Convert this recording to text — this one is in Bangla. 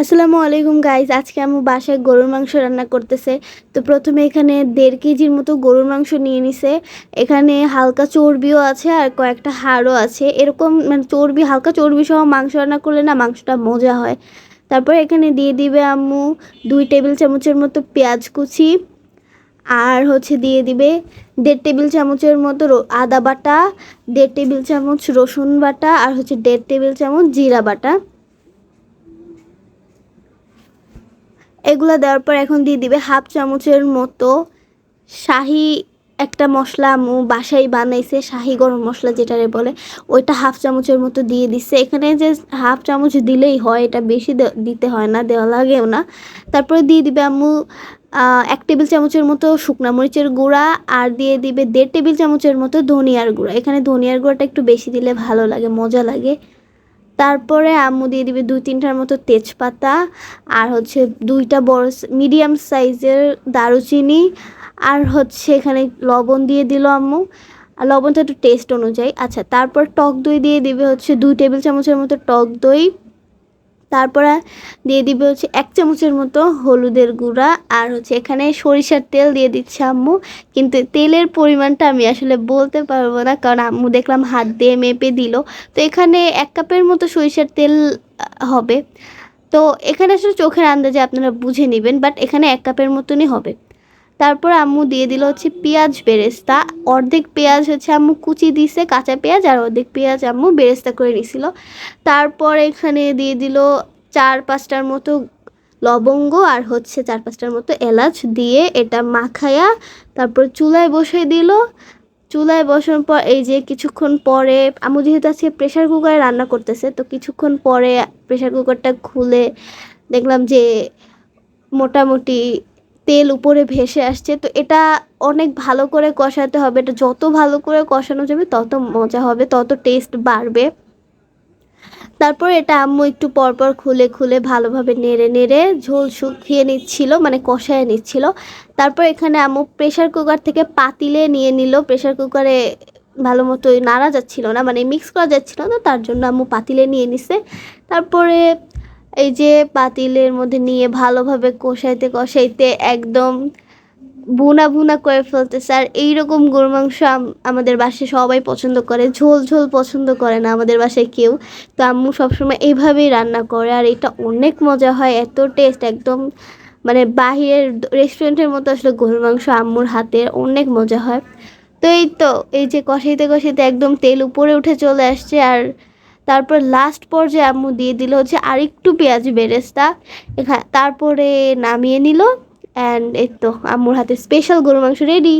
আসসালামু আলাইকুম গাইজ। আজকে আম্মু বাসায় গরুর মাংস রান্না করতেছে। তো প্রথমে এখানে 1.5 কেজির মতো গরুর মাংস নিয়ে নিছে। এখানে হালকা চর্বিও আছে আর কয়েকটা হাড়ও আছে। এরকম মানে চর্বি, হালকা চর্বি সহ মাংস রান্না করলে না মাংসটা মজা হয়। তারপর এখানে দিয়ে দিবে আম্মু 2 টেবিল চামচের মতো পেঁয়াজ কুচি, আর দিয়ে দিবে 1.5 টেবিল চামচের মতো আদা বাটা, 1.5 টেবিল চামচ রসুন বাটা, আর 1.5 টেবিল চামচ জিরা বাটা। এগুলো দেওয়ার পর এখন দিয়ে দিবে হাফ চামচের মতো শাহি একটা মশলা আম্মু বাসায় বানাইছে, শাহি গরম মশলা যেটারে বলে, ওইটা হাফ চামচের মতো দিয়ে দিচ্ছে। এখানে যে হাফ চামচ দিলেই হয়, এটা বেশি দিতে হয় না, দেওয়া লাগেও না। তারপরে দিয়ে দিবে আম্মু 1 টেবিল চামচের মতো শুকনা মরিচের গুঁড়া, আর দিয়ে দিবে 1.5 টেবিল চামচের মতো ধনিয়ার গুঁড়া। এখানে ধনিয়ার গুঁড়াটা একটু বেশি দিলে ভালো লাগে, মজা লাগে। তারপরে আম্মু দিয়ে দিবে 2-3টার মতো তেজপাতা, আর 2টা বড় মিডিয়াম সাইজের দারুচিনি, আর এখানে লবণ দিয়ে দিল আম্মু। আর লবণটা একটু টেস্ট অনুযায়ী। আচ্ছা, তারপর টক দই দিয়ে দিবে 2 টেবিল চামচের মতো টক দই। তারপরে দিয়ে দিবে 1 চামচের মতো হলুদের গুঁড়া, আর এখানে সরিষার তেল দিয়ে দিচ্ছে আম্মু। কিন্তু তেলের পরিমাণটা আমি আসলে বলতে পারবো না, কারণ আম্মু দেখলাম হাত দিয়ে মেপে দিল। তো এখানে 1 কাপের মতো সরিষার তেল হবে। তো এখানে আসলে চোখের আন্দাজে আপনারা বুঝে নেবেন, বাট এখানে 1 কাপের মতনই হবে। তারপর আম্মু দিয়ে দিল পেঁয়াজ বেরেস্তা। অর্ধেক পেঁয়াজ আম্মু কুচি দিছে, কাঁচা পেঁয়াজ, আর অর্ধেক পেঁয়াজ আম্মু বেরেস্তা করে নিছিল। তারপর এখানে দিয়ে দিল 4-5টার মতো লবঙ্গ, আর 4-5টার মতো এলাচ দিয়ে এটা মাখায়া তারপর চুলায় বসিয়ে দিল। চুলায় বসানোর পর এই যে কিছুক্ষণ পরে আম্মু যেহেতু আজকে প্রেশার কুকারে রান্না করতেছে, তো কিছুক্ষণ পরে প্রেশার কুকারটা খুলে দেখলাম যে মোটামুটি তেল উপরে ভেসে আসছে। তো এটা অনেক ভালো করে কষাতে হবে। এটা যত ভালো করে কষানো যাবে তত মজা হবে, তত টেস্ট বাড়বে। তারপর এটা আম্মু একটু পরপর খুলে খুলে ভালোভাবে নেড়ে নেড়ে ঝোল শুকিয়ে নিচ্ছিল, মানে কষায় নিচ্ছিল। তারপর এখানে আম্মু প্রেশার কুকার থেকে পাতিলে নিয়ে নিল। প্রেশার কুকারে ভালো মতো নাড়া যাচ্ছিল না, মানে মিক্স করা যাচ্ছিল না, তার জন্য আম্মু পাতিলে নিয়ে নিছে। তারপরে এই যে পাতিলের মধ্যে নিয়ে ভালোভাবে কষাইতে কষাইতে একদম ভুনা ভুনা করে ফেলতেছে। আর এইরকম গরুর মাংস আমাদের বাসায় সবাই পছন্দ করে, ঝোল ঝোল পছন্দ করে না আমাদের বাসায় কেউ। তো আম্মু সবসময় এইভাবেই রান্না করে, আর এটা অনেক মজা হয়, এত টেস্ট, একদম মানে বাহিরের রেস্টুরেন্টের মতো আসলে গরুর মাংস আম্মুর হাতের অনেক মজা হয়। তো এই যে কষাইতে কষাইতে একদম তেল উপরে উঠে চলে আসছে। আর তারপর লাস্ট পর্যায়ে আম্মু দিয়ে দিল আরেকটু পেঁয়াজ বেরেস্তা। তারপরে নামিয়ে নিল। অ্যান্ড এই তো আম্মুর হাতে স্পেশাল গরুর মাংস রেডি।